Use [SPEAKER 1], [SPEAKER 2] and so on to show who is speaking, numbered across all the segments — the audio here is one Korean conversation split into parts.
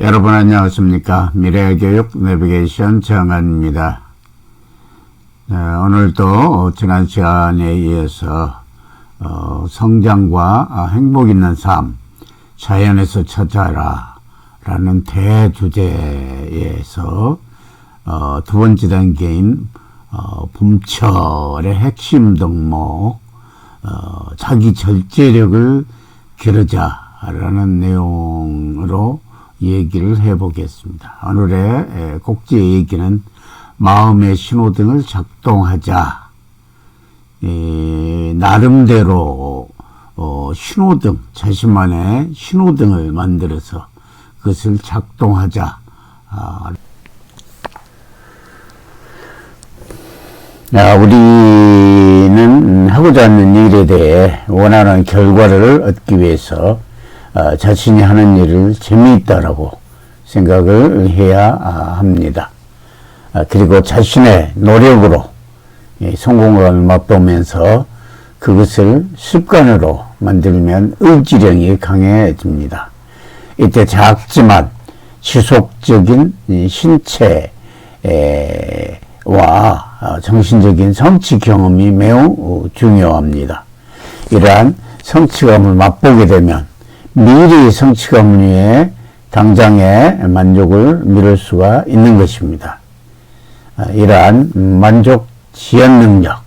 [SPEAKER 1] 여러분 안녕하십니까. 미래교육 내비게이션 정한입니다. 오늘도 지난 시간에 이어서 성장과 행복 있는 삶, 자연에서 찾아라 라는 대주제에서 두 번째 단계인 봄철의 핵심 덕목 자기 절제력을 기르자라는 내용으로 얘기를 해보겠습니다. 오늘의 곡지 얘기는 마음의 신호등을 작동하자. 나름대로 신호등, 자신만의 신호등을 만들어서 그것을 작동하자. 우리는 하고자 하는 일에 대해 원하는 결과를 얻기 위해서 자신이 하는 일을 재미있다라고 생각을 해야 합니다. 그리고 자신의 노력으로 성공감을 맛보면서 그것을 습관으로 만들면 의지력이 강해집니다. 이때 작지만 지속적인 신체와 정신적인 성취 경험이 매우 중요합니다. 이러한 성취감을 맛보게 되면 미래의 성취감 위에 당장의 만족을 미룰 수가 있는 것입니다. 이러한 만족 지연 능력,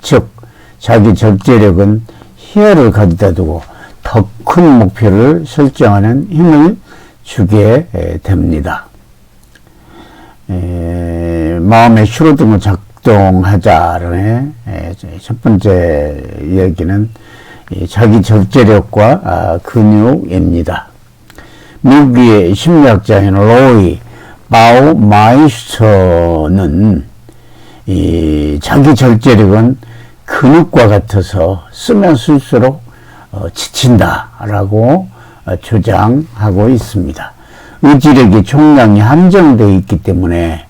[SPEAKER 1] 즉 자기 절제력은 희열을 가져다 두고 더 큰 목표를 설정하는 힘을 주게 됩니다. 마음의 신호등을 작동하자는 첫 번째 이야기는 자기 절제력과 근육입니다. 미국의 심리학자인 로이 바우마이스터는 자기 절제력은 근육과 같아서 쓰면 쓸수록 지친다라고 주장하고 있습니다. 의지력이 총량이 한정되어 있기 때문에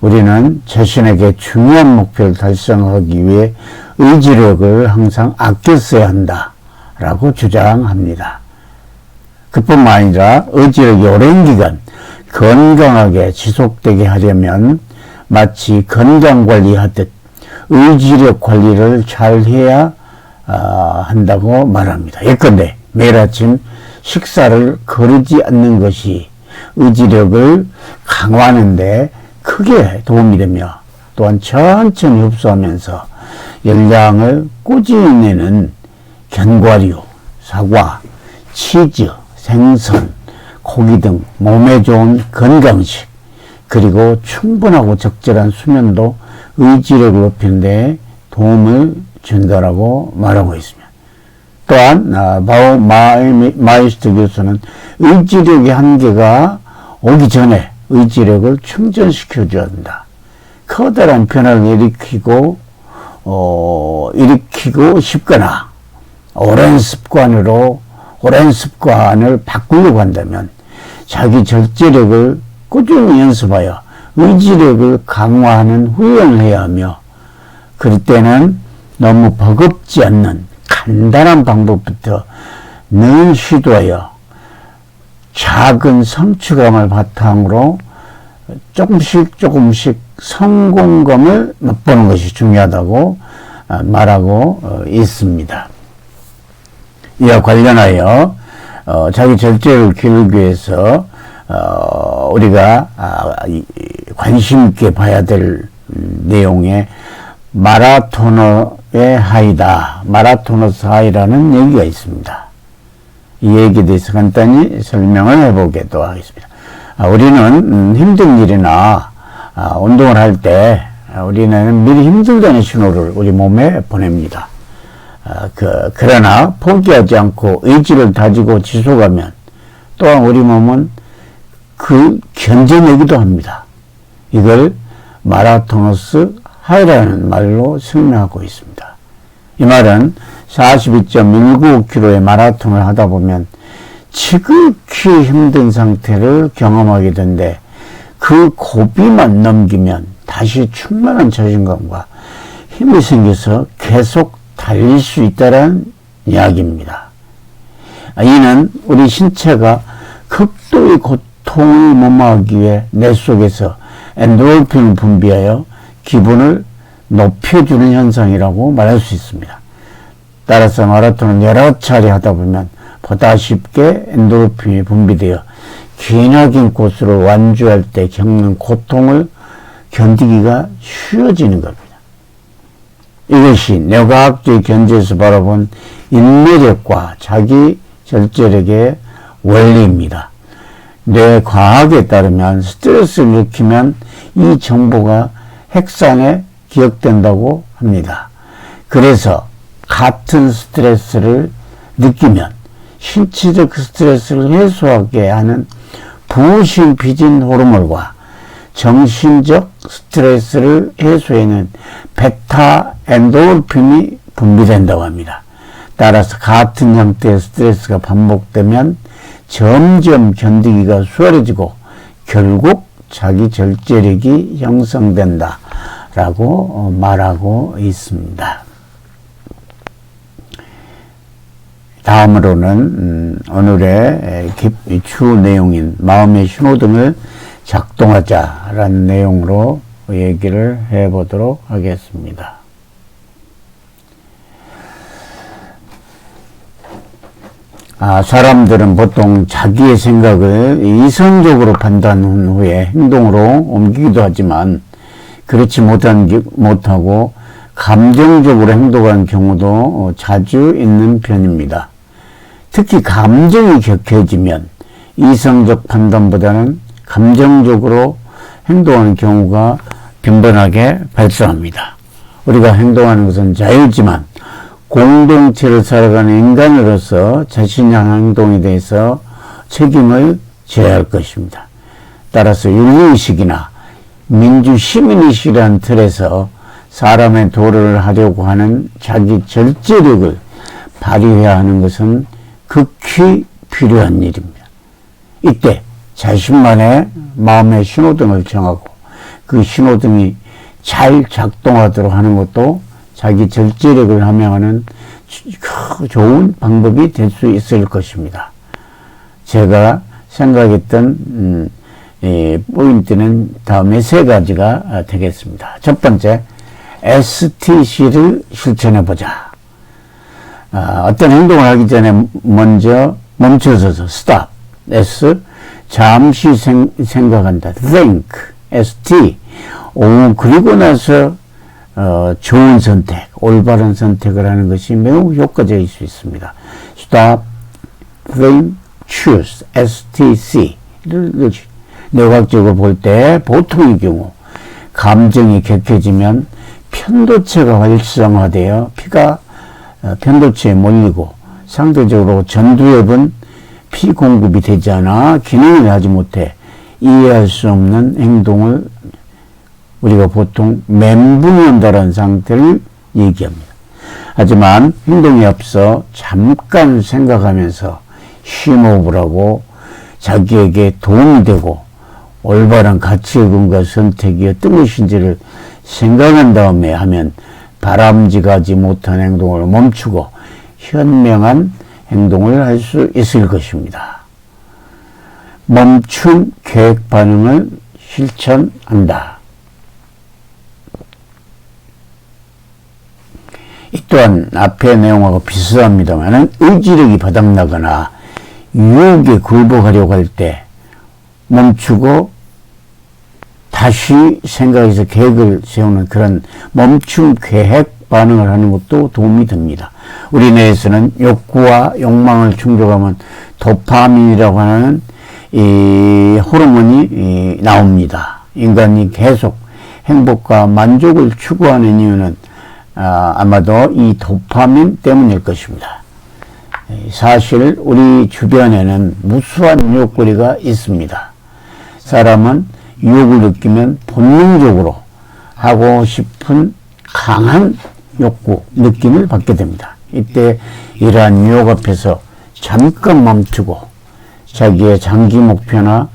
[SPEAKER 1] 우리는 자신에게 중요한 목표를 달성하기 위해 의지력을 항상 아껴 써야 한다라고 주장합니다. 그뿐만 아니라 의지력이 오랜 기간 건강하게 지속되게 하려면 마치 건강관리하듯 의지력 관리를 잘 해야 한다고 말합니다. 예컨대 매일 아침 식사를 거르지 않는 것이 의지력을 강화하는 데 크게 도움이 되며 또한 천천히 흡수하면서 열량을 꾸준히 내는 견과류, 사과, 치즈, 생선, 고기 등 몸에 좋은 건강식, 그리고 충분하고 적절한 수면도 의지력을 높이는 데 도움을 준다라고 말하고 있습니다. 또한 바우마이스터 교수는 의지력의 한계가 오기 전에 의지력을 충전시켜줘야 한다. 커다란 변화를 일으키고 싶거나 오랜 습관을 바꾸려고 한다면 자기 절제력을 꾸준히 연습하여 의지력을 강화하는 훈련을 해야 하며, 그럴 때는 너무 버겁지 않는 간단한 방법부터 늘 시도하여 작은 성취감을 바탕으로 조금씩 성공감을 맛보는 것이 중요하다고 말하고 있습니다. 이와 관련하여 자기 절제를 기르기 위해서 우리가 관심 있게 봐야 될 내용에 마라토너의 하이다, 마라토너스 하이라는 얘기가 있습니다. 이 얘기에 대해서 간단히 설명을 해보기도 하겠습니다. 우리는 힘든 일이나 운동을 할 때 우리는 미리 힘들다는 신호를 우리 몸에 보냅니다. 그러나 포기하지 않고 의지를 다지고 지속하면 또한 우리 몸은 견뎌내기도 합니다. 이걸 마라토너스 하이라는 말로 설명하고 있습니다. 이 말은 42.195km의 마라톤을 하다 보면 지극히 힘든 상태를 경험하게 된데 그 고비만 넘기면 다시 충만한 자신감과 힘이 생겨서 계속 달릴 수 있다는 이야기입니다. 이는 우리 신체가 극도의 고통을 무마하기 위해 뇌 속에서 엔도르핀을 분비하여 기분을 높여주는 현상이라고 말할 수 있습니다. 따라서 마라톤은 여러 차례 하다 보면 보다 쉽게 엔도르핀이 분비되어 기나긴 코스를 완주할 때 겪는 고통을 견디기가 쉬워지는 겁니다. 이것이 뇌과학적인 견지에서 바라본 인내력과 자기 절제력의 원리입니다. 뇌과학에 따르면 스트레스를 느끼면 이 정보가 핵산에 기억된다고 합니다. 그래서 같은 스트레스를 느끼면 신체적 스트레스를 해소하게 하는 부신피진 호르몬과 정신적 스트레스를 해소하는 베타 엔도르핀이 분비된다고 합니다. 따라서 같은 형태의 스트레스가 반복되면 점점 견디기가 수월해지고 결국 자기 절제력이 형성된다 라고 말하고 있습니다. 다음으로는 오늘의 주 내용인 마음의 신호등을 작동하자라는 내용으로 얘기를 해보도록 하겠습니다. 사람들은 보통 자기의 생각을 이성적으로 판단한 후에 행동으로 옮기기도 하지만 그렇지 못하고 감정적으로 행동하는 경우도 자주 있는 편입니다. 특히 감정이 격해지면 이성적 판단보다는 감정적으로 행동하는 경우가 빈번하게 발생합니다. 우리가 행동하는 것은 자유지만 공동체를 살아가는 인간으로서 자신의 행동에 대해서 책임을 져야 할 것입니다. 따라서 윤리의식이나 민주시민의식이라는 틀에서 사람의 도를 하려고 하는 자기 절제력을 발휘해야 하는 것은 극히 필요한 일입니다. 이때 자신만의 마음의 신호등을 정하고 그 신호등이 잘 작동하도록 하는 것도 자기 절제력을 함양하는 좋은 방법이 될 수 있을 것입니다. 제가 생각했던 포인트는 다음에 세 가지가 되겠습니다. 첫 번째, STC를 실천해보자. 어떤 행동을 하기 전에 먼저 멈춰서서 stop, S, 잠시 생각한다, think, ST, 그리고 나서 좋은 선택, 올바른 선택을 하는 것이 매우 효과적일 수 있습니다. stop, think, choose, STC를 뇌과학적으로 볼 때 보통의 경우 감정이 격해지면 편도체가 활성화되어 피가 편도체에 몰리고 상대적으로 전두엽은 피 공급이 되지 않아 기능을 하지 못해 이해할 수 없는 행동을 우리가 보통 멘붕이 온다는 상태를 얘기합니다. 하지만 행동에 앞서 잠깐 생각하면서 심호흡을 하고 자기에게 도움이 되고 올바른 가치의 근거 선택이 어떤 것인지를 생각한 다음에 하면 바람직하지 못한 행동을 멈추고 현명한 행동을 할 수 있을 것입니다. 멈춤 계획 반응을 실천한다. 이 또한 앞의 내용하고 비슷합니다만 의지력이 바닥나거나 유혹에 굴복하려고 할 때 멈추고 다시 생각해서 계획을 세우는 그런 멈춤 계획 반응을 하는 것도 도움이 됩니다. 우리 뇌에서는 욕구와 욕망을 충족하면 도파민이라고 하는 이 호르몬이 나옵니다. 인간이 계속 행복과 만족을 추구하는 이유는 아마도 이 도파민 때문일 것입니다. 사실 우리 주변에는 무수한 유혹거리가 있습니다. 사람은 유혹을 느끼면 본능적으로 하고 싶은 강한 욕구, 느낌을 받게 됩니다. 이때 이러한 유혹 앞에서 잠깐 멈추고 자기의 장기 목표나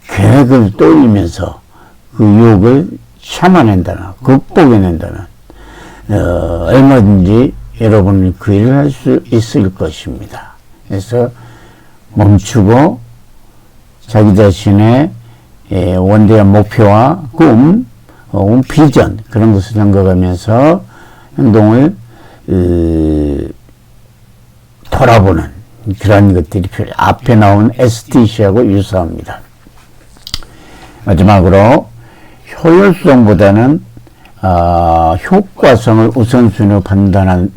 [SPEAKER 1] 계획을 떠올리면서 그 유혹을 참아낸다는, 극복해낸다는 얼마든지 여러분이 그 일을 할 수 있을 것입니다. 그래서 멈추고 자기 자신의 원대한 목표와 꿈, 비전 그런 것을 생각하면서 행동을 돌아보는 그런 것들이 앞에 나온 STC하고 유사합니다. 마지막으로 효율성보다는 효과성을 우선순위로 판단할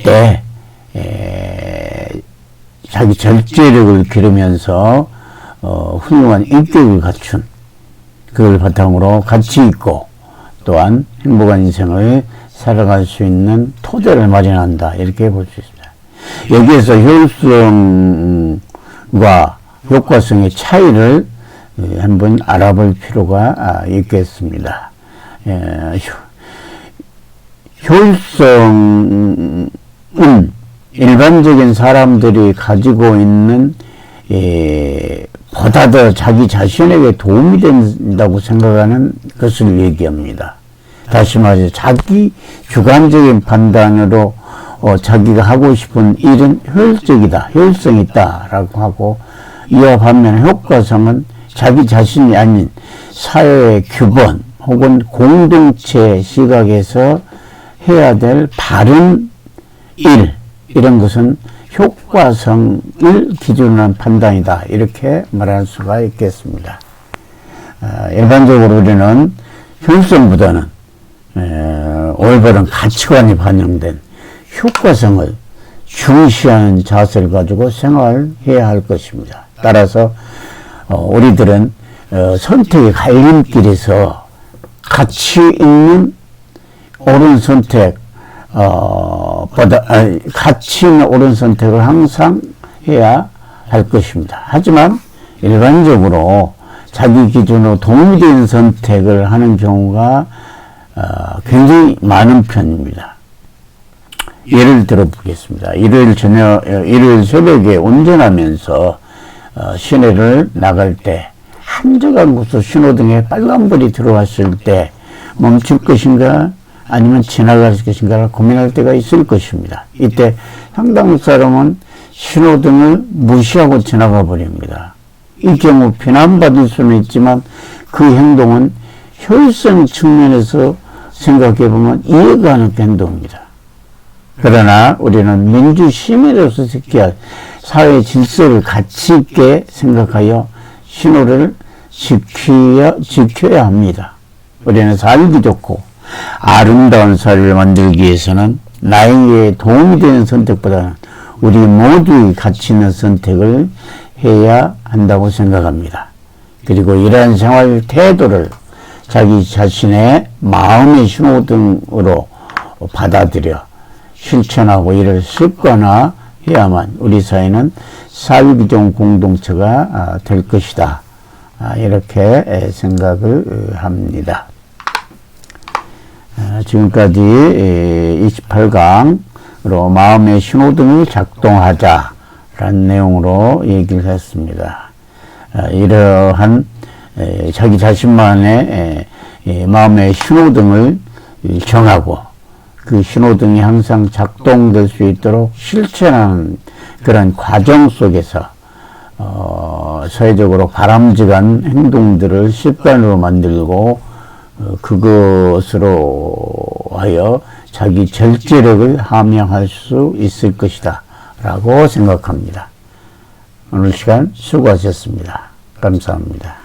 [SPEAKER 1] 때 자기 절제력을 기르면서 훌륭한 인격을 갖춘 그걸 바탕으로 가치 있고 또한 행복한 인생을 살아갈 수 있는 토대를 마련한다 이렇게 볼 수 있습니다. 여기에서 효율성과 효과성의 차이를 한번 알아볼 필요가 있겠습니다. 효율성은 일반적인 사람들이 가지고 있는 보다 더 자기 자신에게 도움이 된다고 생각하는 것을 얘기합니다. 다시 말해서 자기 주관적인 판단으로 자기가 하고 싶은 일은 효율적이다, 효율성이 있다라고 하고, 이와 반면 효과성은 자기 자신이 아닌 사회의 규범 혹은 공동체 시각에서 해야 될 바른 일, 이런 것은 효과성을 기준으로 한 판단이다 이렇게 말할 수가 있겠습니다. 일반적으로 우리는 효율성보다는 올바른 가치관이 반영된 효과성을 중시하는 자세를 가지고 생활해야 할 것입니다. 따라서 우리들은 선택의 갈림길에서 가치 있는 옳은 선택 가치 있는 옳은 선택을 항상 해야 할 것입니다. 하지만 일반적으로 자기 기준으로 도움이 되는 선택을 하는 경우가 굉장히 많은 편입니다. 예를 들어 보겠습니다. 일요일 새벽에 운전하면서 시내를 나갈 때 한적한 곳으로 신호등에 빨간불이 들어왔을 때 멈출 것인가 아니면 지나갈 것인가를 고민할 때가 있을 것입니다. 이때 상당 사람은 신호등을 무시하고 지나가 버립니다. 이 경우 비난받을 수는 있지만 그 행동은 효율성 측면에서 생각해 보면 이해가 가는 행동입니다. 그러나 우리는 민주 시민으로서 지켜야 할 사회 질서를 가치 있게 생각하여 신호를 지켜야 합니다. 우리는 살기 좋고 아름다운 사회를 만들기 위해서는 나에게 도움이 되는 선택보다는 우리 모두의 가치 있는 선택을 해야 한다고 생각합니다. 그리고 이러한 생활 태도를 자기 자신의 마음의 신호등으로 받아들여 실천하고 이를 습관화해야만 우리 사회는 살기 좋은 공동체가 될 것이다. 이렇게 생각을 합니다. 지금까지 28강으로 마음의 신호등을 작동하자라는 내용으로 얘기를 했습니다. 이러한 자기 자신만의 마음의 신호등을 정하고 그 신호등이 항상 작동될 수 있도록 실천하는 그런 과정 속에서 사회적으로 바람직한 행동들을 습관으로 만들고 그것으로 하여 자기 절제력을 함양할 수 있을 것이다 라고 생각합니다. 오늘 시간 수고하셨습니다. 감사합니다.